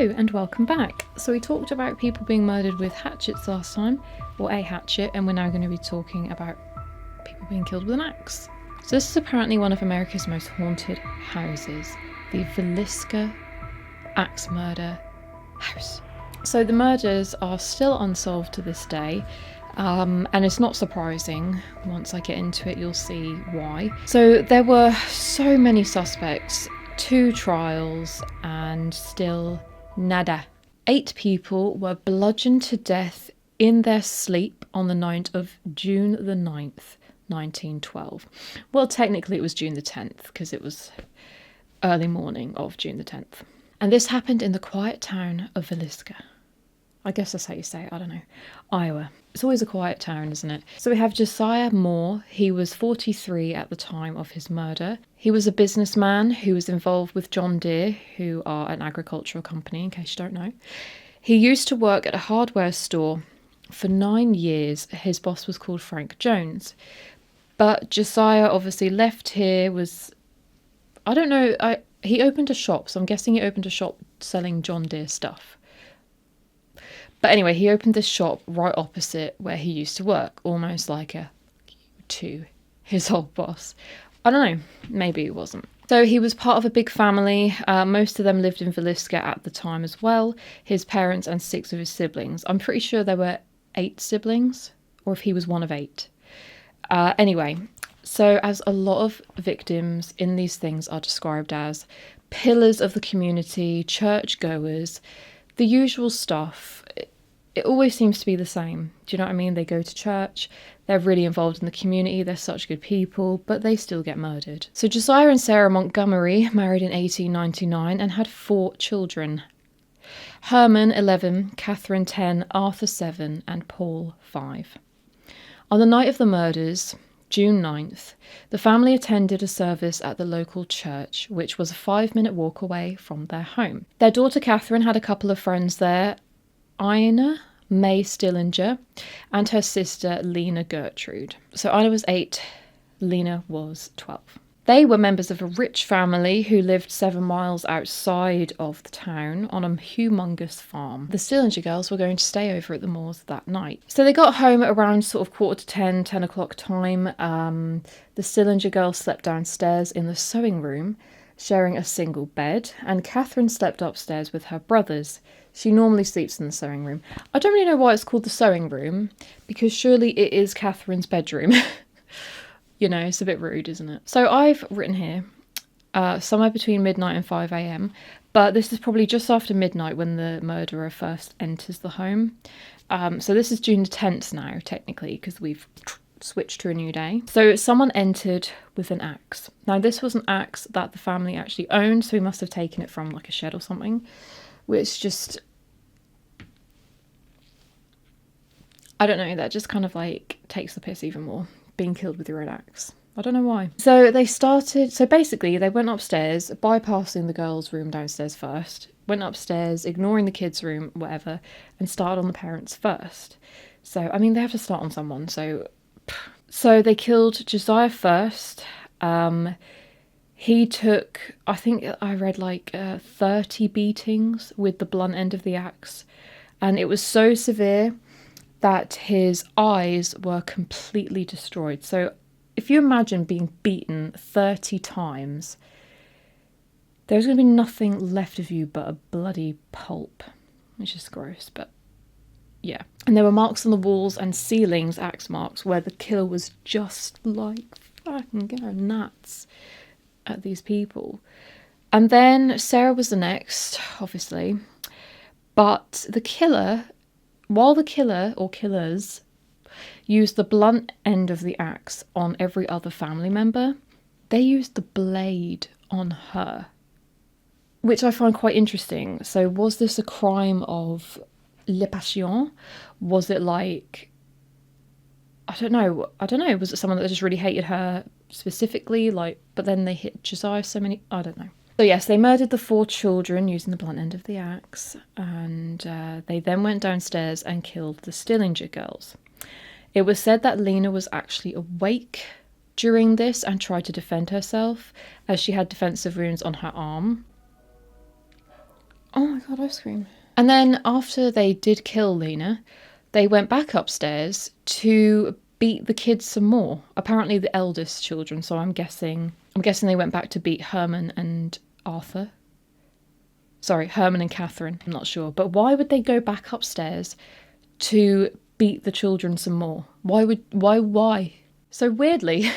Hello and welcome back. So we talked about people being murdered with hatchets last time, or a hatchet, and we're now going to be talking about people being killed with an axe. So this is apparently one of America's most haunted houses, the Villisca Axe Murder house. So the murders are still unsolved to this day, and it's not surprising. Once I get into it, you'll see why. So there were so many suspects, 2 trials, and still nada. 8 people were bludgeoned to death in their sleep on the night of June the 9th, 1912. Well, technically it was June the 10th, because it was early morning of June the 10th. And this happened in the quiet town of Villisca. I guess that's how you say it, I don't know. Iowa. It's always a quiet town, isn't it? So we have Josiah Moore. He was 43 at the time of his murder. He was a businessman who was involved with John Deere, who are an agricultural company, in case you don't know. He used to work at a hardware store for 9 years. His boss was called Frank Jones. But Josiah obviously left here, I don't know, he opened a shop, so I'm guessing he opened a shop selling John Deere stuff. But anyway, he opened this shop right opposite where he used to work, almost like to his old boss. I don't know, maybe it wasn't. So he was part of a big family. Most of them lived in Villisca at the time as well. His parents and 6 of his siblings. I'm pretty sure there were 8 siblings, or if he was one of 8. Anyway, so as a lot of victims in these things are described as pillars of the community, churchgoers, the usual stuff, it always seems to be the same. Do you know what I mean? They go to church, they're really involved in the community, they're such good people, but they still get murdered. So Josiah and Sarah Montgomery married in 1899 and had 4 children. Herman, 11, Catherine, 10, Arthur, 7, and Paul, 5. On the night of the murders, June 9th, the family attended a service at the local church, which was a 5-minute walk away from their home. Their daughter Catherine had a couple of friends there, Ina May Stillinger and her sister Lena Gertrude. So Ina was 8, Lena was 12. They were members of a rich family who lived 7 miles outside of the town on a humongous farm. The Stillinger girls were going to stay over at the Moors that night. So they got home at around sort of 9:45, 10 o'clock time. The Stillinger girls slept downstairs in the sewing room, sharing a single bed, and Catherine slept upstairs with her brothers. She normally sleeps in the sewing room. I don't really know why it's called the sewing room, because surely it is Catherine's bedroom. You know, it's a bit rude, isn't it? So I've written here, somewhere between midnight and 5 a.m, but this is probably just after midnight when the murderer first enters the home. So this is June the 10th now, technically, because we've switched to a new day. So someone entered with an axe. Now this was an axe that the family actually owned, so he must have taken it from like a shed or something, which just, I don't know, that just kind of like takes the piss even more, being killed with your own axe. I don't know why. So basically they went upstairs, bypassing the girls' room downstairs first, went upstairs, ignoring the kids' room, whatever, and started on the parents first. So, I mean, they have to start on someone, So they killed Josiah first. He took, I think I read 30 beatings with the blunt end of the axe. And it was so severe that his eyes were completely destroyed. So if you imagine being beaten 30 times, there's going to be nothing left of you but a bloody pulp, which is gross, but yeah. And there were marks on the walls and ceilings, axe marks, where the killer was just like fucking going nuts at these people. And then Sarah was the next, obviously. But the killer, while the killer or killers used the blunt end of the axe on every other family member, they used the blade on her, which I find quite interesting. So was this a crime of le passion? Was it like, I don't know, was it someone that just really hated her specifically, but then they hit Josiah so many, I don't know. So yes, they murdered the 4 children using the blunt end of the axe, and they then went downstairs and killed the Stillinger girls. It was said that Lena was actually awake during this and tried to defend herself, as she had defensive wounds on her arm. Oh my god, ice cream. And then after they did kill Lena, they went back upstairs to beat the kids some more. Apparently the eldest children, so I'm guessing they went back to beat Herman and Arthur. Sorry, Herman and Catherine. I'm not sure. But why would they go back upstairs to beat the children some more? Why? So weirdly,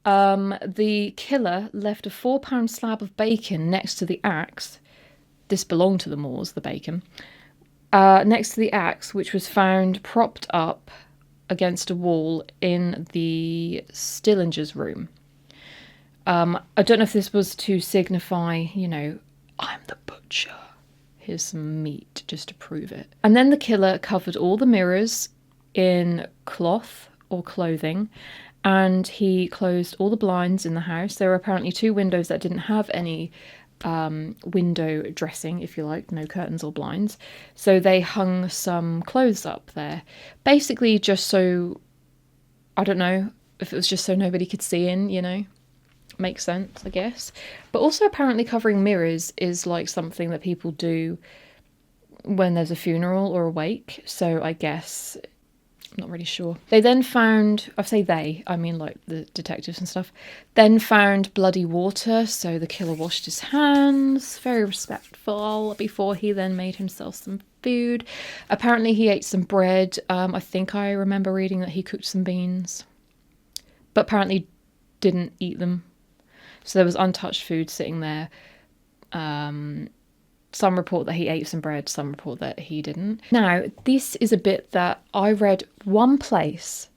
the killer left a 4-pound slab of bacon next to the axe. This belonged to the Moores, the bacon. Next to the axe, which was found propped up against a wall in the Stillingers' room. I don't know if this was to signify, you know, I'm the butcher. Here's some meat just to prove it. And then the killer covered all the mirrors in cloth or clothing, and he closed all the blinds in the house. There were apparently 2 windows that didn't have any window dressing, if you like, no curtains or blinds. So they hung some clothes up there. Basically just so, I don't know if it was just so nobody could see in, you know. Makes sense, I guess. But also apparently covering mirrors is like something that people do when there's a funeral or a wake. So I guess, I'm not really sure. They then found, I say they, I mean like the detectives and stuff, then found bloody water. So the killer washed his hands, very respectful, before he then made himself some food. Apparently he ate some bread. I think I remember reading that he cooked some beans, but apparently didn't eat them. So there was untouched food sitting there. Some report that he ate some bread, some report that he didn't. Now, this is a bit that I read one place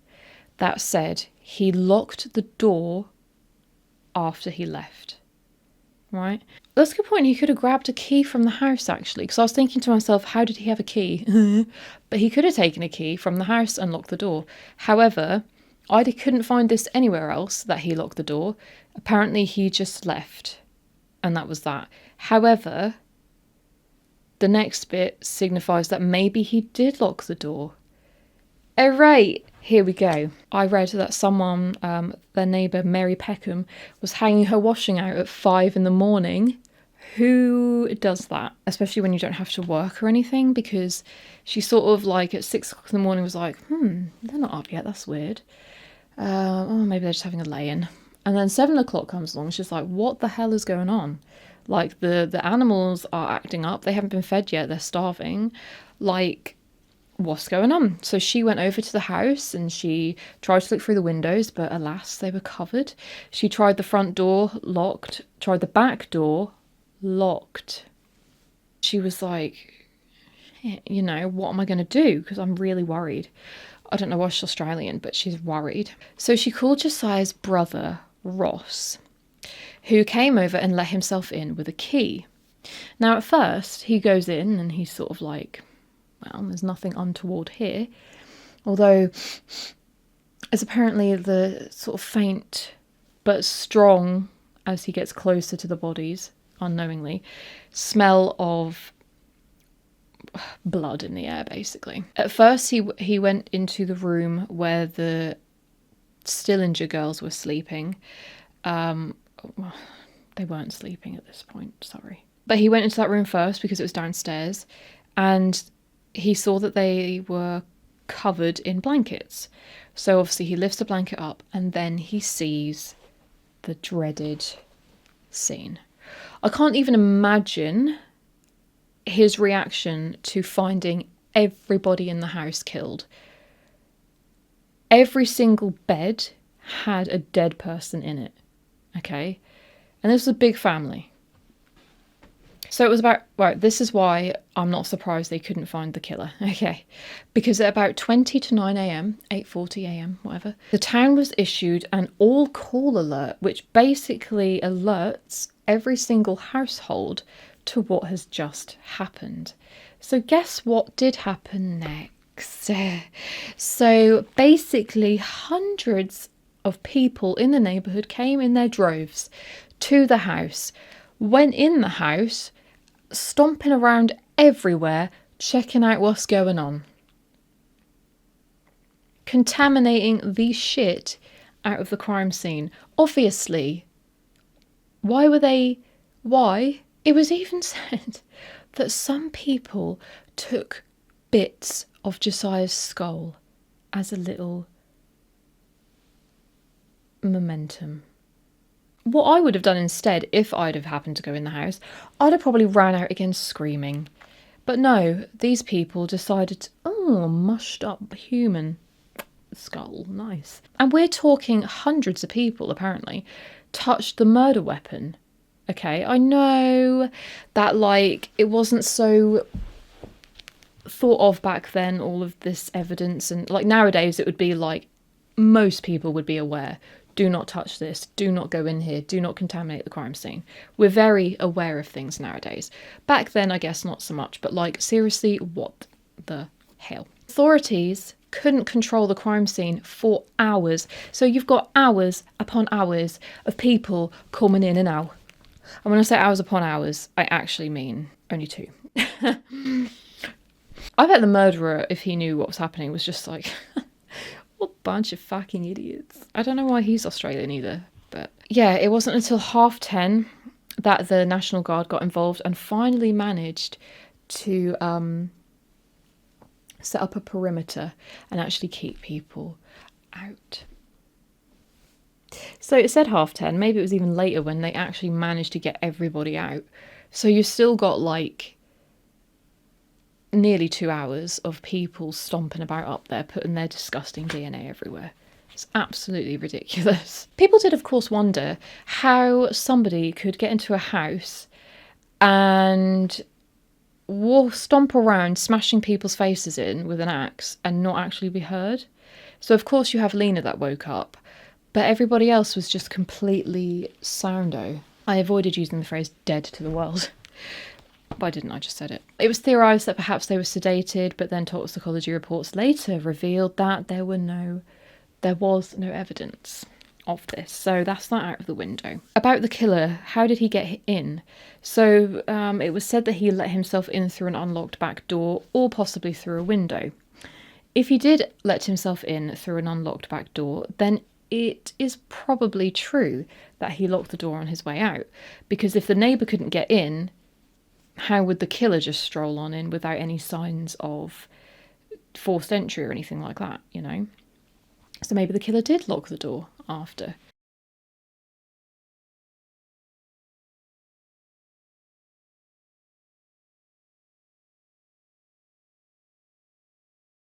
that said he locked the door after he left. Right? That's a good point. He could have grabbed a key from the house, actually, because I was thinking to myself, how did he have a key? But he could have taken a key from the house and locked the door. However, I couldn't find this anywhere else that he locked the door. Apparently he just left, and that was that. However, the next bit signifies that maybe he did lock the door. Oh right, here we go. I read that someone, their neighbour Mary Peckham, was hanging her washing out at 5 a.m. Who does that? Especially when you don't have to work or anything, because she sort of like at 6 o'clock in the morning was like, they're not up yet, that's weird. Maybe they're just having a lay-in. And then 7 o'clock comes along. She's like, what the hell is going on? Like, the animals are acting up. They haven't been fed yet. They're starving. Like, what's going on? So she went over to the house and she tried to look through the windows, but alas, they were covered. She tried the front door, locked. Tried the back door, locked. She was like, you know, what am I going to do? Because I'm really worried. I don't know why she's Australian, but she's worried. So she called Josiah's brother, Ross, who came over and let himself in with a key. Now, at first, he goes in and he's sort of like, well, there's nothing untoward here. Although, as apparently the sort of faint but strong, as he gets closer to the bodies, unknowingly, smell of blood in the air, basically. At first, he went into the room where the Stillinger girls were sleeping. They weren't sleeping at this point, sorry. But he went into that room first because it was downstairs, and he saw that they were covered in blankets. So obviously he lifts the blanket up and then he sees the dreaded scene. I can't even imagine his reaction to finding everybody in the house killed. Every single bed had a dead person in it. Okay? And this was a big family. So it was about, right, this is why I'm not surprised they couldn't find the killer. Okay. Because at about 20 to 9 a.m, 8:40 a.m, whatever, the town was issued an all-call alert, which basically alerts every single household to what has just happened. So guess what did happen next? So basically hundreds of people in the neighbourhood came in their droves to the house, went in the house, stomping around everywhere, checking out what's going on. Contaminating the shit out of the crime scene. Obviously. Why? It was even said that some people took bits of Josiah's skull as a little momentum. What I would have done instead, if I'd have happened to go in the house, I'd have probably ran out again screaming. But no, these people decided, oh, mushed up human skull, nice. And we're talking hundreds of people, apparently, touched the murder weapon. Okay, I know that, like, it wasn't so thought of back then, all of this evidence, and like nowadays it would be like most people would be aware, do not touch this, do not go in here, do not contaminate the crime scene. We're very aware of things nowadays. Back then I guess not so much, but like seriously, what the hell? Authorities couldn't control the crime scene for hours. So you've got hours upon hours of people coming in and out. And when I say hours upon hours, I actually mean only 2. I bet the murderer, if he knew what was happening, was just like, what bunch of fucking idiots. I don't know why he's Australian either, but yeah, it wasn't until 10:30 that the National Guard got involved and finally managed to set up a perimeter and actually keep people out. So it said 10:30, maybe it was even later when they actually managed to get everybody out. So you've still got like nearly 2 hours of people stomping about up there, putting their disgusting DNA everywhere. It's absolutely ridiculous. People did, of course, wonder how somebody could get into a house and stomp around smashing people's faces in with an axe and not actually be heard. So, of course, you have Lena that woke up, but everybody else was just completely soundo. I avoided using the phrase dead to the world. Why didn't I just said it? It was theorised that perhaps they were sedated, but then toxicology reports later revealed that there was no evidence of this. So that's that out of the window. About the killer, how did he get in? So it was said that he let himself in through an unlocked back door or possibly through a window. If he did let himself in through an unlocked back door, then it is probably true that he locked the door on his way out. Because if the neighbour couldn't get in, how would the killer just stroll on in without any signs of forced entry or anything like that, you know? So maybe the killer did lock the door after.